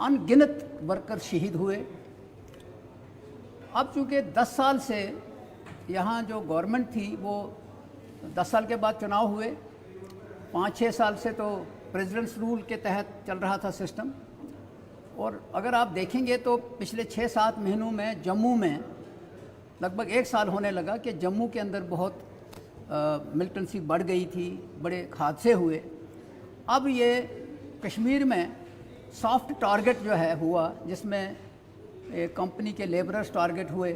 अनगिनत वर्कर शहीद हुए। अब चूँकि 10 साल से यहाँ जो गवर्नमेंट थी वो 10 साल के बाद चुनाव हुए, 5-6 साल से तो प्रेसिडेंट्स रूल के तहत चल रहा था सिस्टम। और अगर आप देखेंगे तो पिछले 6-7 महीनों में जम्मू में लगभग 1 साल होने लगा कि जम्मू के अंदर बहुत मिलिटेंसी बढ़ गई थी, बड़े हादसे हुए। अब ये कश्मीर में सॉफ्ट टारगेट जो है हुआ, जिसमें एक कंपनी के लेबरर्स टारगेट हुए।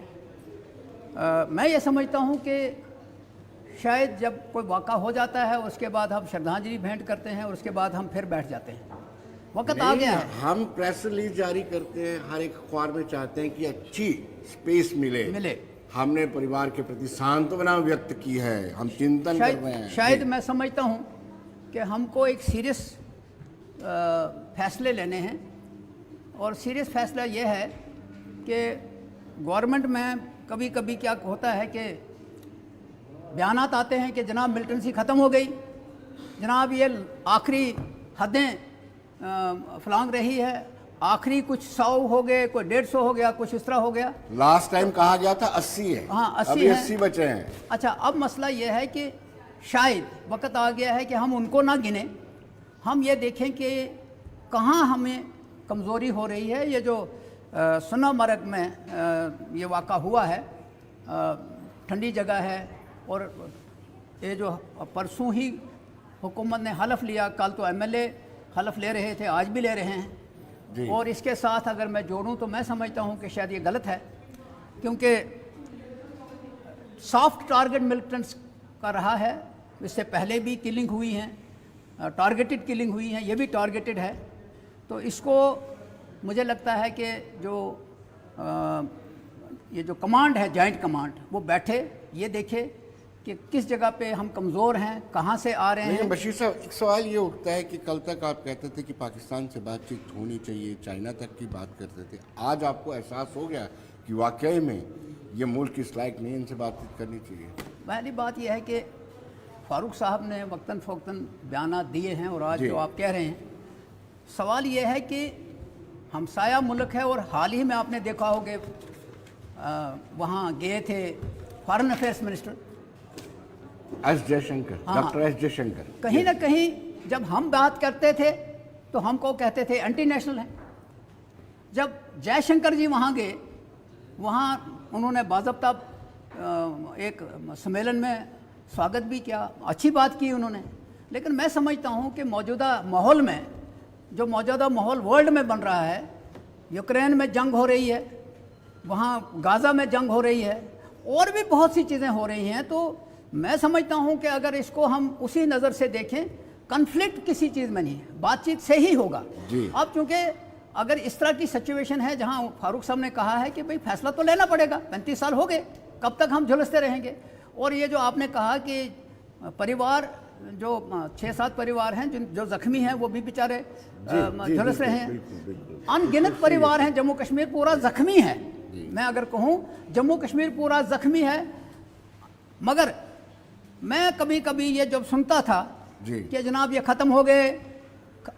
मैं ये समझता हूँ कि शायद जब कोई वाक़ा हो जाता है उसके बाद हम श्रद्धांजलि भेंट करते हैं और उसके बाद हम फिर बैठ जाते हैं। वक्त आ गया है। हम प्रेस रिलीज जारी करते हैं, हर एक अखबार में चाहते हैं कि अच्छी स्पेस मिले। हमने परिवार के प्रति सांत्वना व्यक्त की है, हम चिंतन कर रहे हैं। शायद मैं समझता हूँ कि हमको एक सीरियस फैसले लेने हैं, और सीरियस फैसला ये है कि गवर्नमेंट में कभी कभी क्या होता है कि बयानात आते हैं कि जनाब मिलिटेंसी ख़त्म हो गई, जनाब ये आखिरी हदें फलांग रही है, आखिरी कुछ 100 हो गए, कोई 150 हो गया, कुछ इस तरह हो गया। लास्ट टाइम कहा गया था 80 है। हाँ, 80 अभी है। 80 बचे हैं। अच्छा, अब मसला ये है कि शायद वक्त आ गया है कि हम उनको ना गिने, हम ये देखें कि कहाँ हमें कमज़ोरी हो रही है। ये जो सोनामर्ग में ये वाक़ा हुआ है, ठंडी जगह है, और ये जो परसों ही हुकूमत ने हलफ लिया, कल तो एमएलए हलफ ले रहे थे, आज भी ले रहे हैं। और इसके साथ अगर मैं जोड़ूं तो मैं समझता हूं कि शायद ये गलत है, क्योंकि सॉफ्ट टारगेट मिलिटेंट्स का रहा है। इससे पहले भी किलिंग हुई हैं, टारगेटेड किलिंग हुई हैं, ये भी टारगेटेड है। तो इसको मुझे लगता है कि ये जो कमांड है, जॉइंट कमांड, वो बैठे, ये देखे कि किस जगह पे हम कमज़ोर हैं, कहाँ से आ रहे हैं। बशीर साहब, एक सवाल ये उठता है कि कल तक आप कहते थे कि पाकिस्तान से बातचीत होनी चाहिए, चाइना तक की बात करते थे। आज आपको एहसास हो गया कि वाकई में ये मुल्क इस लायक नहीं, इनसे बातचीत करनी चाहिए? पहली बात यह है कि फारूक साहब ने वक्तन फ़वक्तन बयानात दिए हैं, और आज जो आप कह रहे हैं, सवाल ये है कि हमसाया मुल्क है, और हाल ही में आपने देखा होगा वहाँ गए थे foreign affairs minister S Jaishankar, doctor S Jaishankar. कहीं ना कहीं जब हम बात करते थे तो हमको कहते थे एंटी नेशनल है। जब जयशंकर जी वहाँ गए, वहाँ उन्होंने बाज़ाब्ता एक सम्मेलन में स्वागत भी किया, अच्छी बात की उन्होंने। लेकिन मैं समझता हूँ कि मौजूदा माहौल में, जो मौजूदा माहौल वर्ल्ड में बन रहा है, यूक्रेन में जंग हो रही है, वहाँ गाज़ा में जंग हो रही है, और भी बहुत सी चीज़ें हो रही हैं। तो मैं समझता हूँ कि अगर इसको हम उसी नज़र से देखें, कन्फ्लिक्ट किसी चीज़ में नहीं है, बातचीत से ही होगा। अब चूँकि अगर इस तरह की सिचुएशन है जहाँ फारूक साहब ने कहा है कि भाई फैसला तो लेना पड़ेगा, 35 साल हो गए, कब तक हम झुलसते रहेंगे। और ये जो आपने कहा कि परिवार, जो 6-7 परिवार हैं जो ज़ख्मी हैं, वो भी बेचारे झुलस रहे हैं। अनगिनत परिवार हैं, जम्मू कश्मीर पूरा ज़ख्मी है। मैं अगर कहूँ जम्मू कश्मीर पूरा ज़ख्मी है। मगर मैं कभी कभी ये जब सुनता था कि जनाब ये ख़त्म हो गए,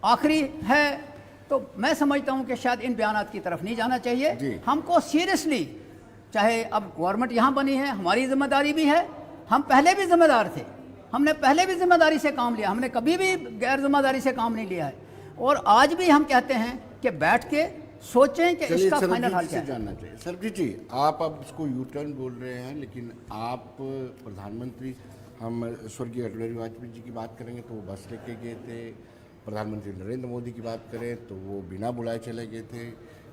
आखिरी है, तो मैं समझता हूँ कि शायद इन बयानात की तरफ नहीं जाना चाहिए। हमको सीरियसली, चाहे अब गवर्नमेंट यहाँ बनी है, हमारी जिम्मेदारी भी है, हम पहले भी जिम्मेदार थे, हमने पहले भी जिम्मेदारी से काम लिया, हमने कभी भी गैर जिम्मेदारी से काम नहीं लिया है। और आज भी हम कहते हैं कि बैठ के सोचें कि इसका फाइनल हल क्या है। जानना चाहिए। सरबजीत जी, आप अब इसको यू टर्न बोल रहे हैं, लेकिन आप प्रधानमंत्री, हम स्वर्गीय अटल बिहारी वाजपेयी जी की बात करेंगे तो वो बस लेके गए थे, प्रधानमंत्री नरेंद्र मोदी की बात करें तो वो बिना बुलाए चले गए थे,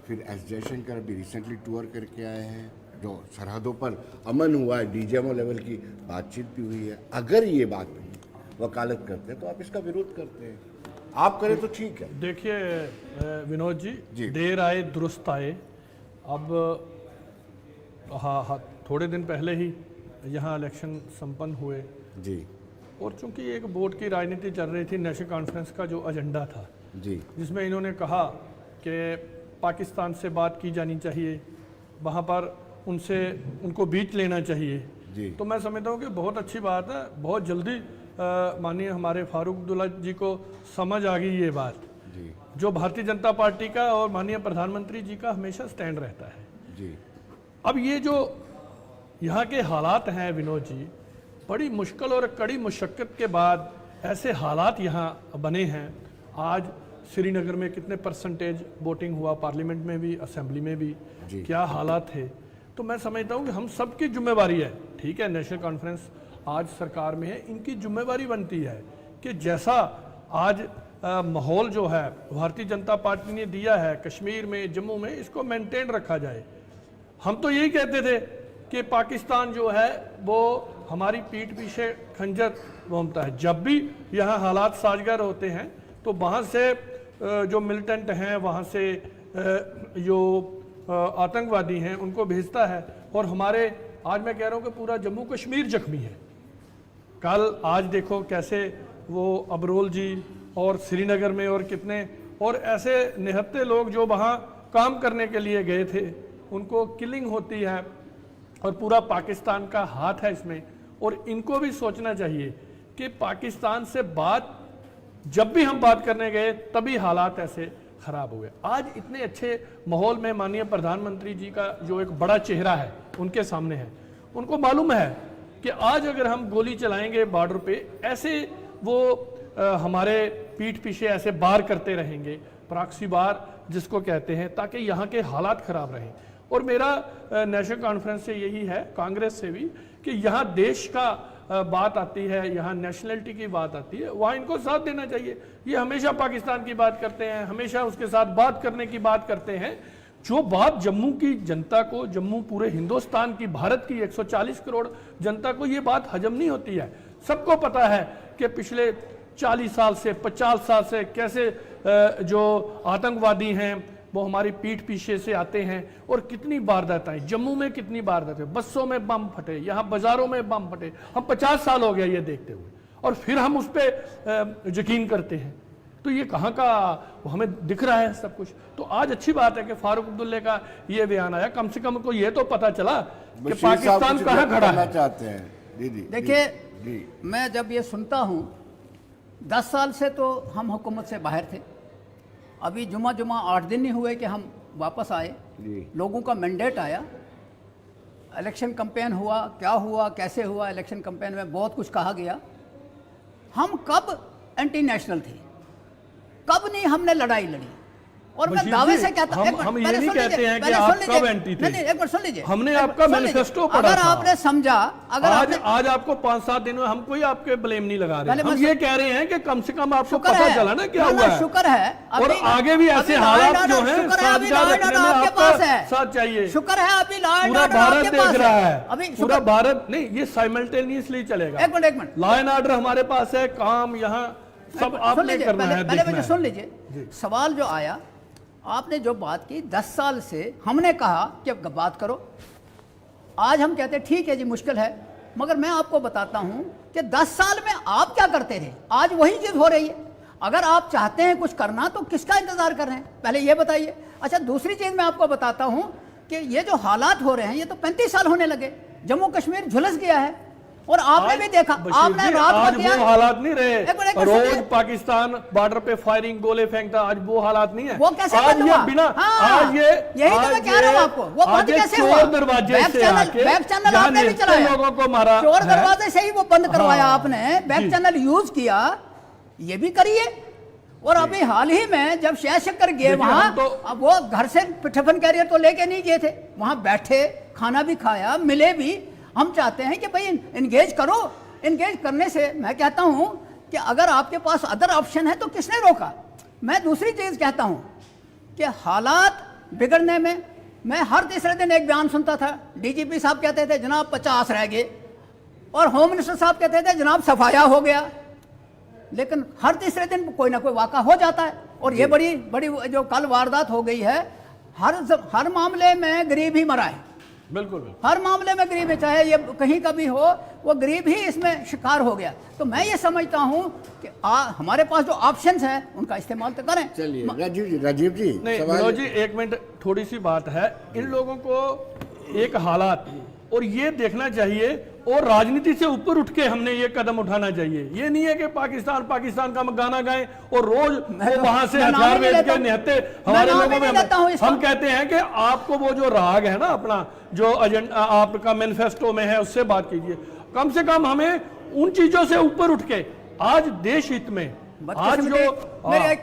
फिर एस जयशंकर अभी रिसेंटली टूर करके आए हैं, जो सरहदों पर अमन हुआ है, डीजीएमओ लेवल की बातचीत भी हुई है। अगर ये बात वकालत करते हैं तो आप इसका विरोध करते हैं, आप करें तो ठीक है। देखिए विनोद जी, देर आए दुरुस्त आए। अब हाँ, थोड़े दिन पहले ही यहाँ इलेक्शन संपन्न हुए जी, और चूंकि एक वोट की राजनीति चल रही थी, नेशनल कॉन्फ्रेंस का जो एजेंडा था जी, जिसमें इन्होंने कहा कि पाकिस्तान से बात की जानी चाहिए, वहाँ पर उनको बीच लेना चाहिए जी। तो मैं समझता हूँ कि बहुत अच्छी बात है। बहुत जल्दी माननीय हमारे फारूक अब्दुल्ला जी को समझ आ गई ये बात जी। जो भारतीय जनता पार्टी का और माननीय प्रधानमंत्री जी का हमेशा स्टैंड रहता है। जी अब ये जो यहाँ के हालात हैं विनोद जी, बड़ी मुश्किल और कड़ी मुशक्कत के बाद ऐसे हालात यहाँ बने हैं। आज श्रीनगर में कितने परसेंटेज वोटिंग हुआ, पार्लियामेंट में भी, असेंबली में भी, क्या हालात थे। तो मैं समझता हूँ कि हम सबकी जिम्मेवारी है, ठीक है, नेशनल कॉन्फ्रेंस आज सरकार में है, इनकी जिम्मेवारी बनती है कि जैसा आज माहौल जो है भारतीय जनता पार्टी ने दिया है कश्मीर में, जम्मू में, इसको मेंटेन रखा जाए। हम तो यही कहते थे कि पाकिस्तान जो है वो हमारी पीठ पीछे खंजर घूमता है। जब भी यहाँ हालात साजगार होते हैं तो वहाँ से जो मिलिटेंट हैं, वहाँ से जो आतंकवादी हैं, उनको भेजता है। और हमारे आज मैं कह रहा हूँ कि पूरा जम्मू कश्मीर जख्मी है। कल आज देखो कैसे वो अबरोल जी और श्रीनगर में और कितने और ऐसे निहत्थे लोग जो वहाँ काम करने के लिए गए थे, उनको किलिंग होती है और पूरा पाकिस्तान का हाथ है इसमें। और इनको भी सोचना चाहिए कि पाकिस्तान से बात, जब भी हम बात करने गए तभी हालात ऐसे खराब हुए। आज इतने अच्छे माहौल में माननीय प्रधानमंत्री जी का जो एक बड़ा चेहरा है उनके सामने है, उनको मालूम है कि आज अगर हम गोली चलाएंगे बॉर्डर पे, ऐसे वो हमारे पीठ पीछे ऐसे वार करते रहेंगे, प्रॉक्सी वार जिसको कहते हैं, ताकि यहाँ के हालात खराब रहें। और मेरा नेशनल कॉन्फ्रेंस से यही है, कांग्रेस से भी, कि यहाँ देश का बात आती है, यहाँ नेशनलिटी की बात आती है, वहाँ इनको साथ देना चाहिए। ये हमेशा पाकिस्तान की बात करते हैं, हमेशा उसके साथ बात करने की बात करते हैं। जो बात जम्मू की जनता को, जम्मू पूरे हिंदुस्तान की, भारत की 140 करोड़ जनता को ये बात हजम नहीं होती है। सबको पता है कि पिछले 40 साल से, 50 साल से कैसे जो आतंकवादी हैं वो हमारी पीठ पीछे से आते हैं और कितनी वारदातें, जम्मू में कितनी वारदातें, बसों में बम फटे, यहाँ बाजारों में बम फटे। हम 50 साल हो गया ये देखते हुए, और फिर हम उस पर यकीन करते हैं। तो ये कहाँ का हमें दिख रहा है सब कुछ। तो आज अच्छी बात है कि फारूक अब्दुल्ला का ये बयान आया, कम से कम को ये तो पता चला कि पाकिस्तान कहाँ खड़ा है। चाहते हैं दीदी। देखिए, मैं जब ये सुनता हूँ, 10 साल से तो हम हुकूमत से बाहर थे, अभी जुमा 8 दिन नहीं हुए कि हम वापस आए, लोगों का मैंडेट आया, इलेक्शन कैंपेन हुआ, क्या हुआ, कैसे हुआ, इलेक्शन कैंपेन में बहुत कुछ कहा गया। हम कब एंटी नेशनल थे, कब नहीं हमने लड़ाई लड़ी। और मैं दावे से कहता हूं, हम ये नहीं कहते हैं कि आप कब एंटी थे। नहीं, एक बार सुन लीजिए, हमने आपका मैनिफेस्टो पढ़ा अगर था। आपने समझा, अगर आज आपको 5-7 दिन में हम कोई आपके ब्लेम नहीं लगा रहे, हम ये कह रहे हैं कि कम से कम आपको पता चला ना क्या हुआ है। शुक्र है, और आगे भी ऐसे हालात जो हैं आपके पास है, साथ चाहिए। शुक्र है अभी पूरा भारत देख रहा है, अभी पूरा भारत नहीं, ये साइमल्टेनियसली चलेगा। एक मिनट, लॉ एंड ऑर्डर हमारे पास है, काम यहाँ सब आपने करना है, पहले मुझे सुन लीजिए। सवाल जो आया, आपने जो बात की, 10 साल से हमने कहा कि अब बात करो। आज हम कहते हैं ठीक है जी, मुश्किल है, मगर मैं आपको बताता हूं कि 10 साल में आप क्या करते थे, आज वही चीज हो रही है। अगर आप चाहते हैं कुछ करना तो किसका इंतजार कर रहे हैं, पहले ये बताइए। अच्छा, दूसरी चीज मैं आपको बताता हूं कि ये जो हालात हो रहे हैं, ये तो 35 साल होने लगे, जम्मू कश्मीर झुलस गया है। और आपने भी देखा, आपने रात आज को वो हालात नहीं रहे, रोज सुनिए। पाकिस्तान बॉर्डर पे फायरिंग, गोले फेंकता, आज वो हालात नहीं है। वो कैसे आज बंद ये हुआ? बिना हाँ, यही तो मैं कह रहा हूं आपको, वो बंद कैसे हुआ? दरवाजे से आके बैक चैनल आपने भी चलाया, लोगों को मारा, चोर दरवाजे से ही वो बंद करवाया आपने, बैक जी। चैनल यूज किया, ये भी करिए। और अभी हाल ही में जब जयशंकर गए वहां, अब वो घर से टिफिन कैरियर तो लेके नहीं गए थे, वहां बैठे, खाना भी खाया, मिले भी। हम चाहते हैं कि भाई इंगेज करो। इंगेज करने से मैं कहता हूं कि अगर आपके पास अदर ऑप्शन है तो किसने रोका। मैं दूसरी चीज कहता हूं कि हालात बिगड़ने में, मैं हर तीसरे दिन एक बयान सुनता था, डीजीपी साहब कहते थे जनाब 50 रह गए, और होम मिनिस्टर साहब कहते थे जनाब सफाया हो गया। लेकिन हर तीसरे दिन कोई ना कोई वाक़ा हो जाता है। और ये बड़ी बड़ी जो कल वारदात हो गई है, हर मामले में गरीब ही मरा है, बिल्कुल हर मामले में गरीब है, चाहे ये कहीं का भी हो, वो गरीब ही इसमें शिकार हो गया। तो मैं ये समझता हूं कि हमारे पास जो ऑप्शंस हैं उनका इस्तेमाल तो करें। चलिए राजीव जी नहीं, विनोद जी एक मिनट, थोड़ी सी बात है, इन लोगों को एक हालात और ये देखना चाहिए और राजनीति से ऊपर उठ के हमने ये कदम उठाना चाहिए। ये नहीं है कि पाकिस्तान पाकिस्तान का गाना गाएं और रोज वो वहां से हथियार बेच के निहत्ते हमारे लोगों में। हम कहते हैं कि आपको वो जो राग है ना अपना, जो एजेंडा आपका मैनिफेस्टो में है, उससे बात कीजिए। कम से कम हमें उन चीजों से ऊपर उठ के आज देश हित में आज जो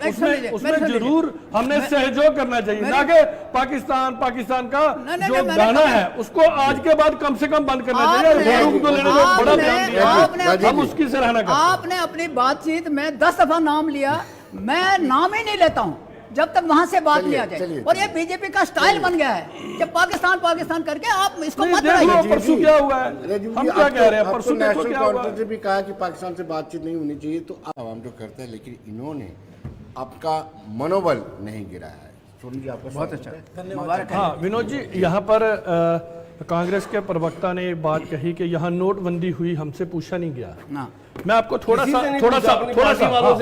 उसमें जरूर हमने सहयोग करना चाहिए, ना कि पाकिस्तान पाकिस्तान का जो गाना है उसको आज के बाद कम से कम बंद करना चाहिए। बड़ा ध्यान दिया, हम उसकी सराहना करते हैं। आपने अपनी बातचीत में 10 दफा नाम लिया, मैं नाम ही नहीं लेता हूं जब तक वहां से बात नहीं आ जाए। और ये बीजेपी का स्टाइल बन गया है कि पाकिस्तान पाकिस्तान करके आप इसको मत कराइए। परसों क्या हुआ है, हम क्या कह रहे हैं, परसों नेशनल कॉन्फ्रेंस ने भी कहा कि पाकिस्तान से बातचीत नहीं होनी चाहिए, तो आवाम जो करते हैं, लेकिन इन्होंने आपका मनोबल नहीं गिराया है। सोनी जी आपका बहुत अच्छा, धन्यवाद। हाँ विनोद जी, यहाँ पर कांग्रेस के प्रवक्ता ने एक बात कही कि यहाँ नोटबंदी हुई, हमसे पूछा नहीं गया ना। मैं आपको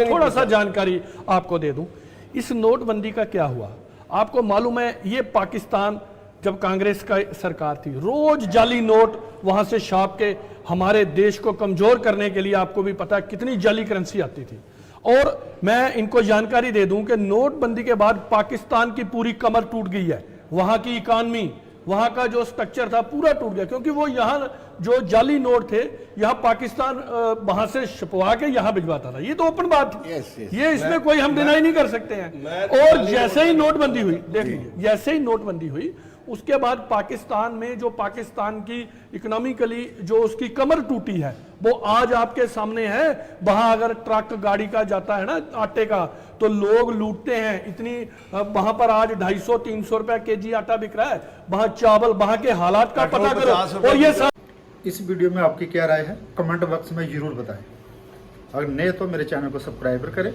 थोड़ा सा जानकारी आपको दे दूं। इस नोटबंदी का क्या हुआ आपको मालूम है? ये पाकिस्तान जब कांग्रेस का सरकार थी, रोज जाली नोट वहां से छाप के हमारे देश को कमजोर करने के लिए, आपको भी पता है कितनी जाली करेंसी आती थी। और मैं इनको जानकारी दे दूं कि नोटबंदी के बाद पाकिस्तान की पूरी कमर टूट गई है। वहां की इकॉनमी, वहां का जो स्ट्रक्चर था पूरा टूट गया, क्योंकि वो यहाँ जो जाली नोट थे यहाँ पाकिस्तान वहां से छपवा के यहाँ भिजवाता था। ये तो ओपन बात थी। ये इसमें कोई हम डिनाई नहीं कर सकते हैं। और जैसे ही नोटबंदी हुई, देख लीजिए, जैसे ही नोटबंदी हुई उसके बाद पाकिस्तान में जो पाकिस्तान की इकोनॉमिकली जो उसकी कमर टूटी है वो आज आपके सामने है। वहां अगर ट्रक गाड़ी का जाता है ना आटे का, तो लोग लूटते हैं इतनी। वहां पर आज 250-300 रुपए केजी आटा बिक रहा है। वहां चावल, वहां के हालात का पता करो। और ये इस वीडियो में आपकी क्या राय है, कमेंट बॉक्स में जरूर बताएं। अगर नए तो मेरे चैनल को सब्सक्राइब करें।